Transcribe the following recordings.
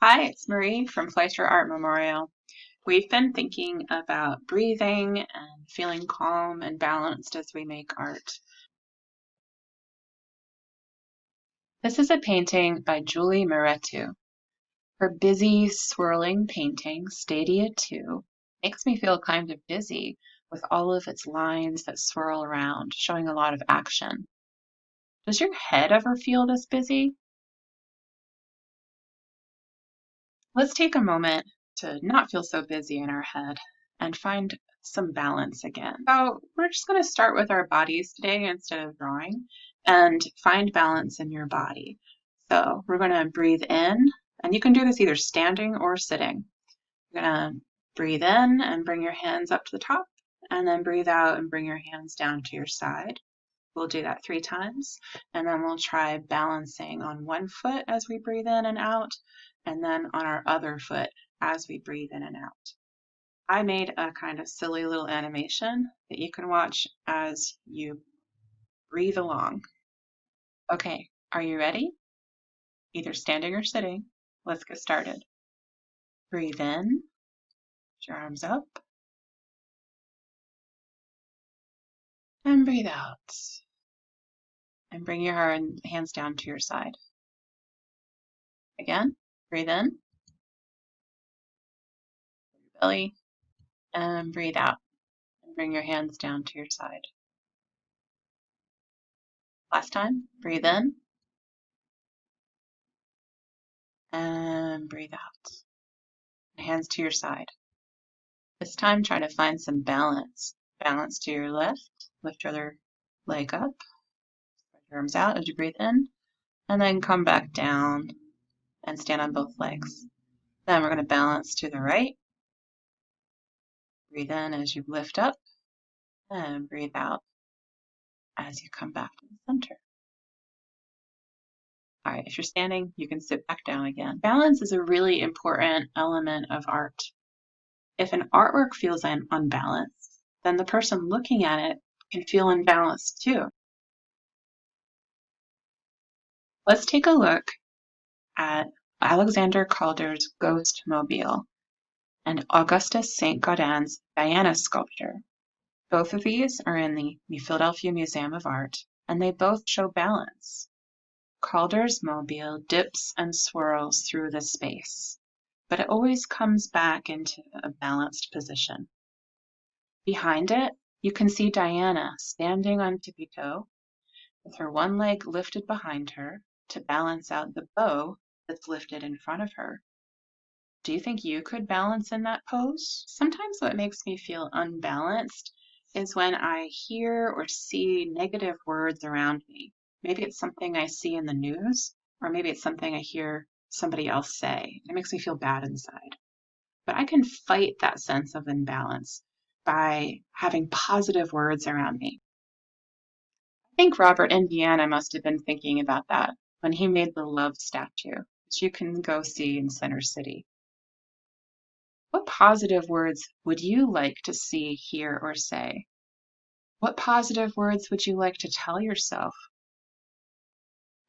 Hi, it's Marie from Fleisher Art Memorial. We've been thinking about breathing and feeling calm and balanced as we make art. This is a painting by Julie Moretu. Her busy, swirling painting, Stadia 2, makes me feel kind of dizzy with all of its lines that swirl around, showing a lot of action. Does your head ever feel this busy? Let's take a moment to not feel so busy in our head and find some balance again. So we're just going to start with our bodies today instead of drawing and find balance in your body. So we're going to breathe in, and you can do this either standing or sitting. You're going to breathe in and bring your hands up to the top, and then breathe out and bring your hands down to your side. We'll do that 3 times, and then we'll try balancing on one foot as we breathe in and out, and then on our other foot as we breathe in and out. I made a kind of silly little animation that you can watch as you breathe along. Okay, are you ready? Either standing or sitting. Let's get started. Breathe in, put your arms up, and breathe out. And bring your hands down to your side. Again, breathe in, belly, and breathe out. And bring your hands down to your side. Last time, breathe in, and breathe out. Hands to your side. This time, try to find some balance. Balance to your left, lift your other leg up, spread your arms out as you breathe in, and then come back down and stand on both legs. Then we're going to balance to the right. Breathe in as you lift up, and breathe out as you come back to the center. All right, if you're standing, you can sit back down again. Balance is a really important element of art. If an artwork feels unbalanced, then the person looking at it can feel unbalanced too. Let's take a look at Alexander Calder's Ghost Mobile and Augustus St. Gaudens' Diana sculpture. Both of these are in the Philadelphia Museum of Art, and they both show balance. Calder's mobile dips and swirls through the space, but it always comes back into a balanced position. Behind it, you can see Diana standing on tippy toe with her one leg lifted behind her to balance out the bow that's lifted in front of her. Do you think you could balance in that pose? Sometimes what makes me feel unbalanced is when I hear or see negative words around me. Maybe it's something I see in the news, or maybe it's something I hear somebody else say. It makes me feel bad inside. But I can fight that sense of imbalance by having positive words around me. I think Robert Indiana must have been thinking about that when he made the love statue, which you can go see in Center City. What positive words would you like to see, hear, or say? What positive words would you like to tell yourself?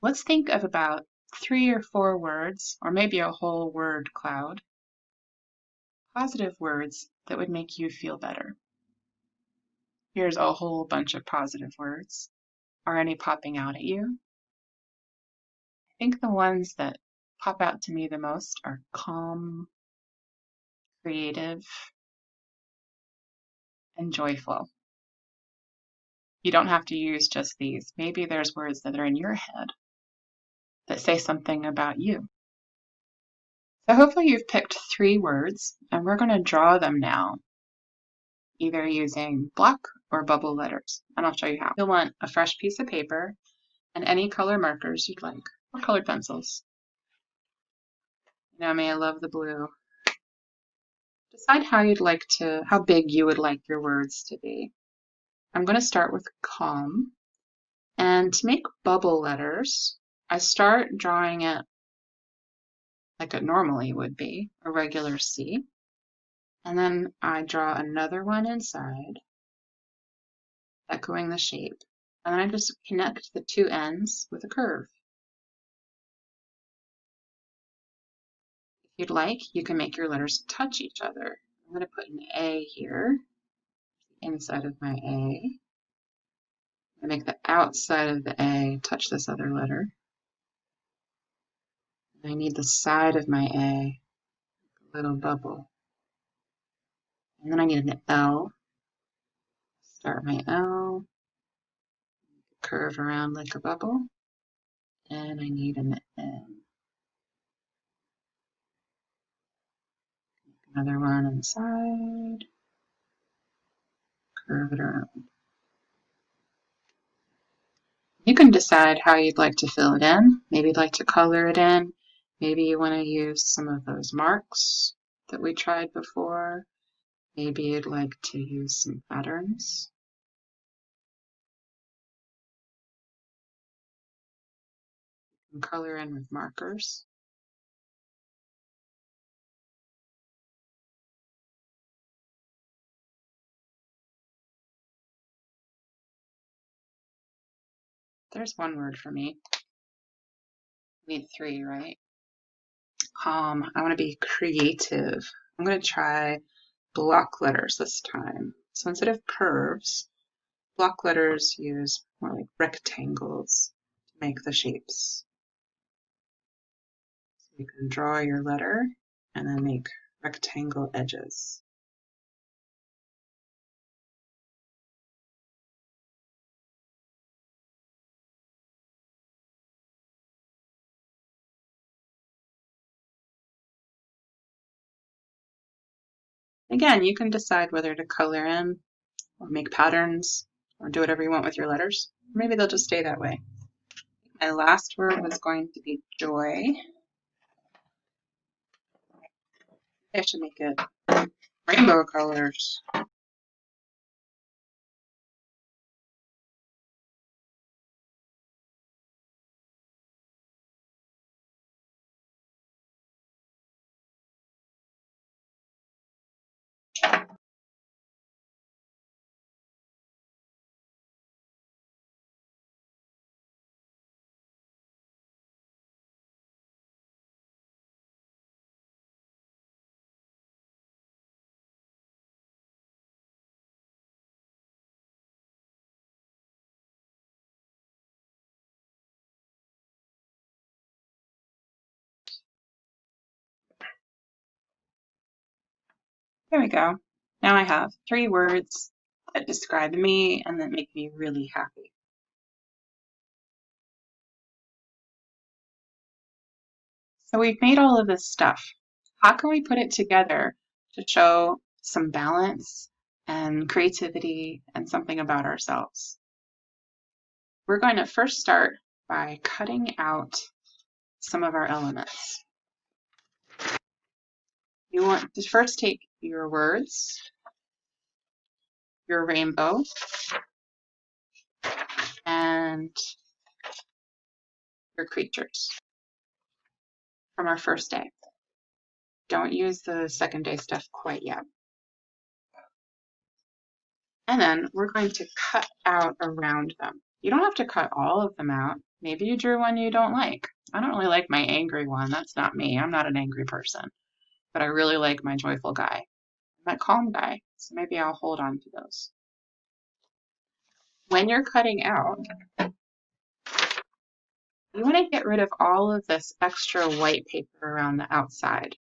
Let's think of about 3 or 4 words, or maybe a whole word cloud. Positive words that would make you feel better. Here's a whole bunch of positive words. Are any popping out at you? I think the ones that pop out to me the most are calm, creative, and joyful. You don't have to use just these. Maybe there's words that are in your head that say something about you. So hopefully you've picked 3 words, and we're going to draw them now, either using block or bubble letters, and I'll show you how. You'll want a fresh piece of paper and any color markers you'd like, or colored pencils. You know me, I love the blue. Decide how big you would like your words to be. I'm going to start with calm, and to make bubble letters, I start drawing it like it normally would be, a regular C. And then I draw another one inside, echoing the shape. And then I just connect the 2 ends with a curve. you'd like, you can make your letters touch each other. I'm going to put an A here, inside of my A. I make the outside of the A touch this other letter. I need the side of my A, a little bubble. And then I need an L. Start my L, curve around like a bubble. And I need an M. Another one on the side. Curve it around. You can decide how you'd like to fill it in. Maybe you'd like to color it in. Maybe you want to use some of those marks that we tried before. Maybe you'd like to use some patterns. You can color in with markers. There's one word for me. We need 3, right? I want to be creative. I'm going to try block letters this time. So instead of curves, block letters use more like rectangles to make the shapes. So you can draw your letter and then make rectangle edges. Again, you can decide whether to color in or make patterns or do whatever you want with your letters. Maybe they'll just stay that way. My last word was going to be joy. I should make it rainbow colors. There we go. Now I have 3 words that describe me and that make me really happy. So we've made all of this stuff. How can we put it together to show some balance and creativity and something about ourselves? We're going to first start by cutting out some of our elements. You want to first take your words, your rainbow, and your creatures from our first day. Don't use the second day stuff quite yet. And then we're going to cut out around them. You don't have to cut all of them out. Maybe you drew one you don't like. I don't really like my angry one. That's not me. I'm not an angry person. But I really like my joyful guy. I'm a calm guy. So maybe I'll hold on to those. When you're cutting out, you want to get rid of all of this extra white paper around the outside.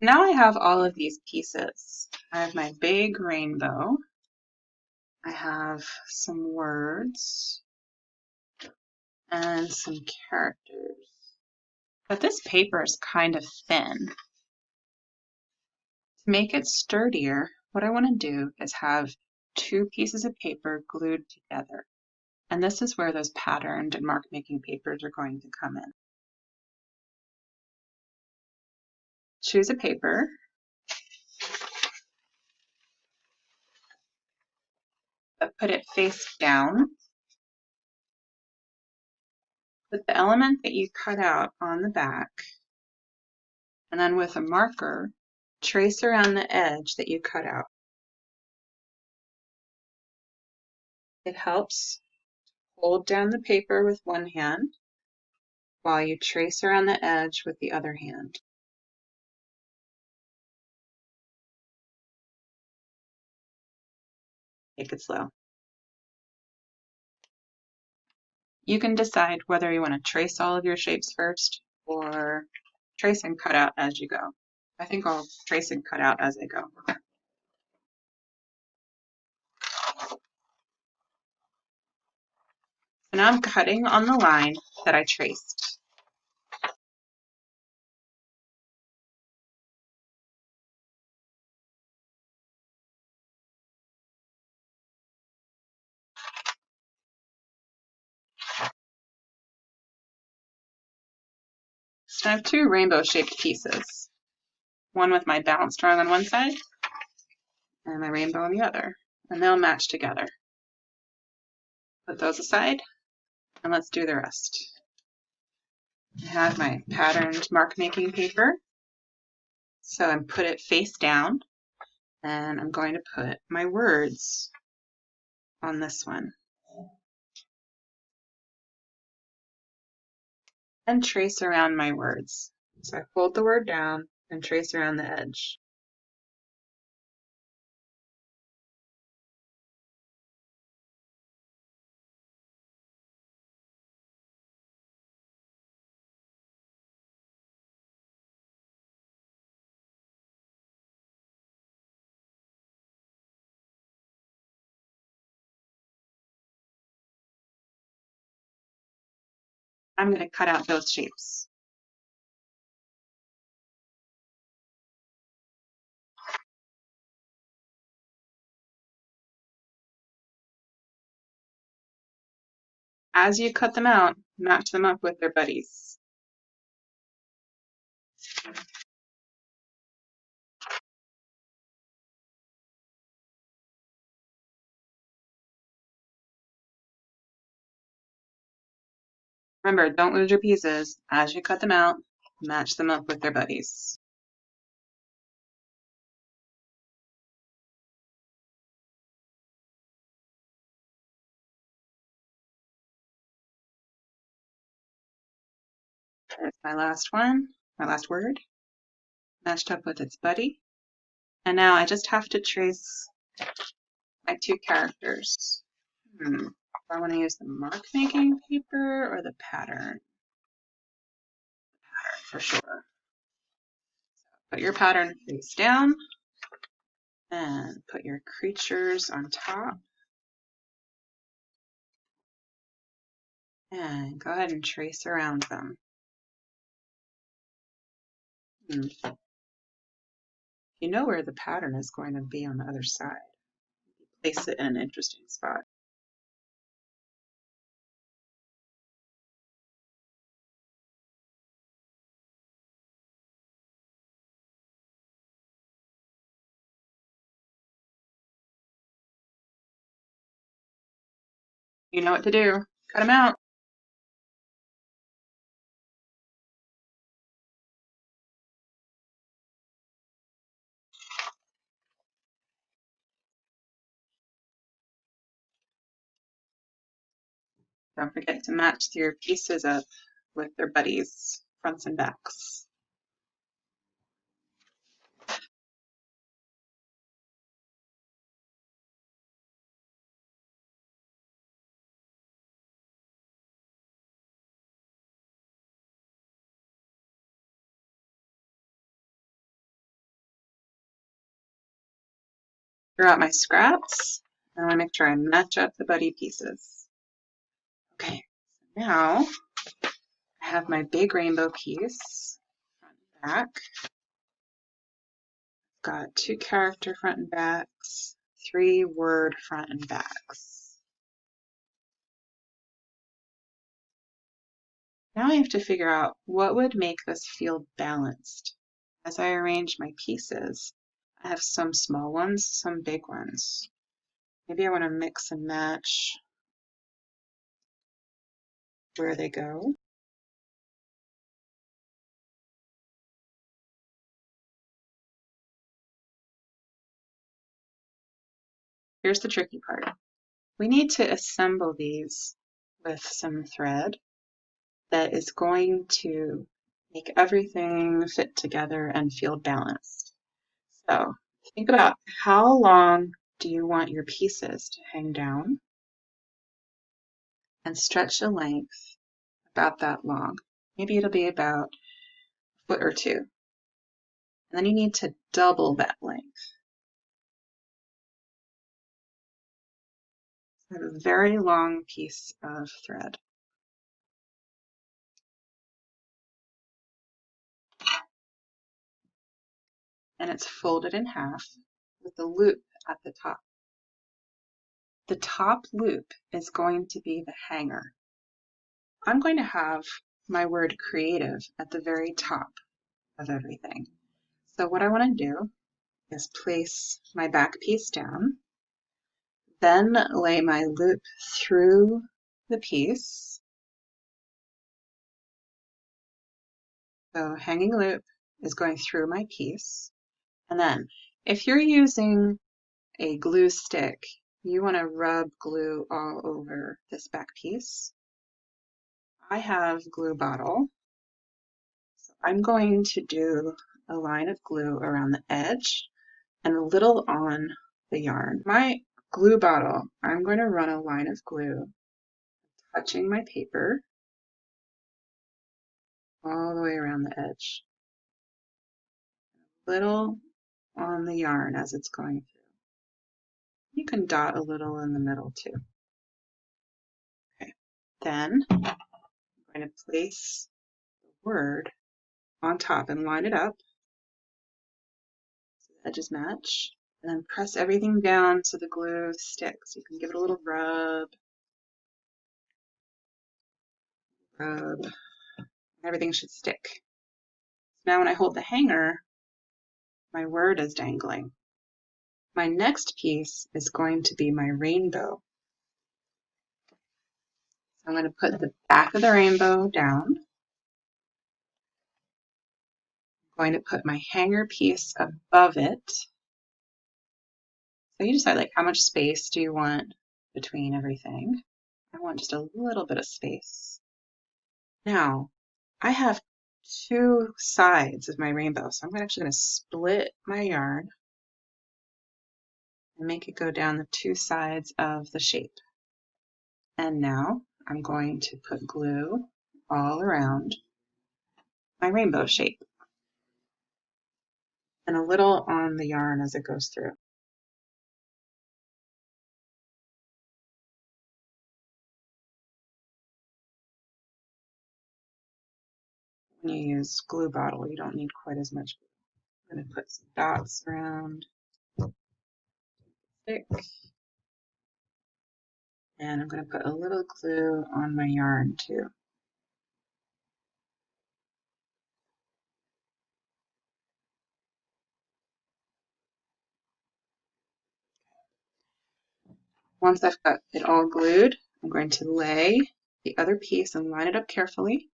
Now I have all of these pieces. I have my big rainbow. I have some words and some characters. But this paper is kind of thin. To make it sturdier, what I want to do is have two pieces of paper glued together. And this is where those patterned and mark making papers are going to come in. Choose a paper. But put it face down. Put the element that you cut out on the back, and then with a marker, trace around the edge that you cut out. It helps hold down the paper with one hand while you trace around the edge with the other hand. Take it slow. You can decide whether you want to trace all of your shapes first or trace and cut out as you go. I think I'll trace and cut out as I go. So now I'm cutting on the line that I traced. So I have two rainbow-shaped pieces, one with my balanced drawing on one side and my rainbow on the other, and they'll match together. Put those aside, and let's do the rest. I have my patterned mark making paper, so I put it face down, and I'm going to put my words on this one. And trace around my words. So I fold the word down and trace around the edge. I'm going to cut out those shapes. As you cut them out, match them up with their buddies. Remember, don't lose your pieces. As you cut them out, match them up with their buddies. There's my last one, my last word, matched up with its buddy. And now I just have to trace my two characters. Do I want to use the mark making paper or the pattern? Pattern for sure. Put your pattern face down and put your creatures on top. And go ahead and trace around them. You know where the pattern is going to be on the other side. Place it in an interesting spot. You know what to do. Cut them out. Don't forget to match your pieces up with their buddies, fronts and backs. Throw out my scraps. I want to make sure I match up the buddy pieces. Okay, now I have my big rainbow piece, front and back. Got 2 character front and backs, 3 word front and backs. Now I have to figure out what would make this feel balanced. As I arrange my pieces, I have some small ones, some big ones. Maybe I want to mix and match where they go. Here's the tricky part. We need to assemble these with some thread that is going to make everything fit together and feel balanced. So think about how long do you want your pieces to hang down, and stretch the length about that long. Maybe it'll be about a foot or 2. And then you need to double that length. I have a very long piece of thread. And it's folded in half with a loop at the top. The top loop is going to be the hanger. I'm going to have my word creative at the very top of everything. So what I want to do is place my back piece down, then lay my loop through the piece. So hanging loop is going through my piece. And then if you're using a glue stick, you want to rub glue all over this back piece. I have glue bottle. So I'm going to do a line of glue around the edge and a little on the yarn. My glue bottle, I'm going to run a line of glue touching my paper all the way around the edge. A little on the yarn as it's going through. You can dot a little in the middle too. Okay, then I'm going to place the word on top and line it up so the edges match, and then press everything down so the glue sticks. You can give it a little rub, everything should stick. Now when I hold the hanger, my word is dangling. My next piece is going to be my rainbow. So I'm going to put the back of the rainbow down. I'm going to put my hanger piece above it. So you decide, like, how much space do you want between everything? I want just a little bit of space. Now, I have 2 sides of my rainbow, so I'm actually going to split my yarn and make it go down the 2 sides of the shape. And now I'm going to put glue all around my rainbow shape and a little on the yarn as it goes through. When you use glue bottle, you don't need quite as much glue. I'm going to put some dots around. Thick. And I'm going to put a little glue on my yarn too. Once I've got it all glued, I'm going to lay the other piece and line it up carefully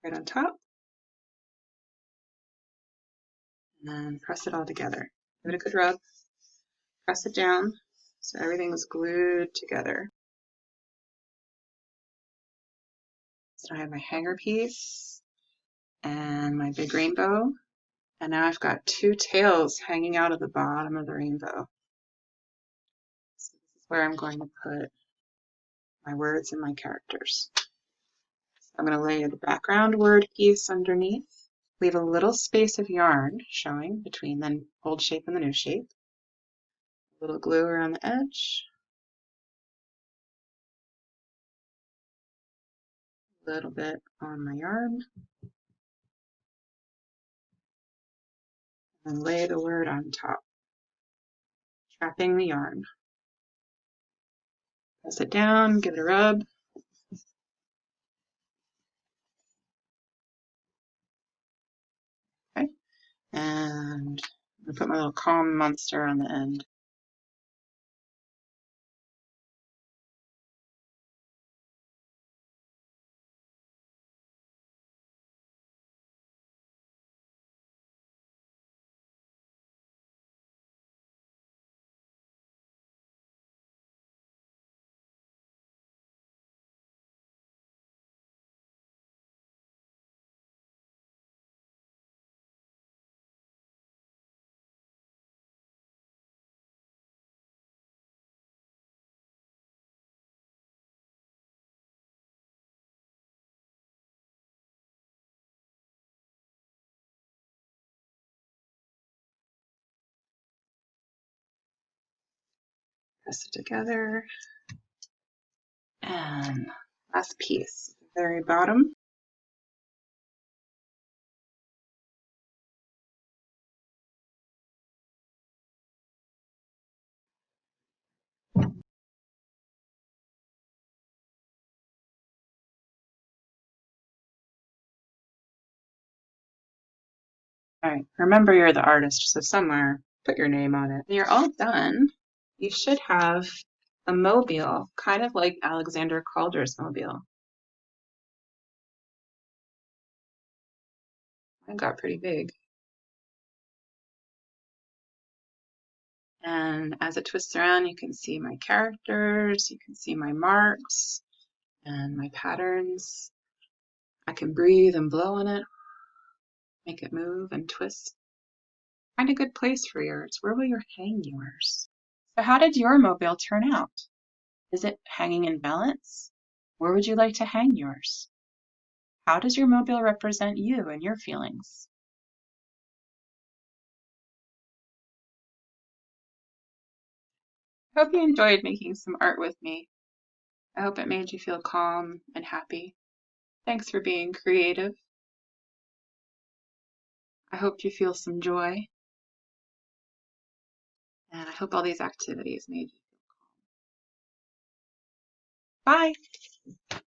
right on top. And then press it all together. Give it a good rub. Press it down so everything is glued together. So I have my hanger piece and my big rainbow. And now I've got 2 tails hanging out of the bottom of the rainbow. So this is where I'm going to put my words and my characters. So I'm going to lay the background word piece underneath. Leave a little space of yarn showing between the old shape and the new shape. A little glue around the edge. A little bit on my yarn. And lay the word on top. Trapping the yarn. Press it down, give it a rub. Okay. And I'm going to put my little calm monster on the end. Press it together. And last piece, very bottom. All right, remember you're the artist, so somewhere put your name on it. When you're all done, you should have a mobile, kind of like Alexander Calder's mobile. Mine got pretty big. And as it twists around, you can see my characters, you can see my marks and my patterns. I can breathe and blow on it, make it move and twist. Find a good place for yours. Where will you hang yours? So how did your mobile turn out? Is it hanging in balance? Where would you like to hang yours? How does your mobile represent you and your feelings? I hope you enjoyed making some art with me. I hope it made you feel calm and happy. Thanks for being creative. I hope you feel some joy. And I hope all these activities made you feel calm. Bye!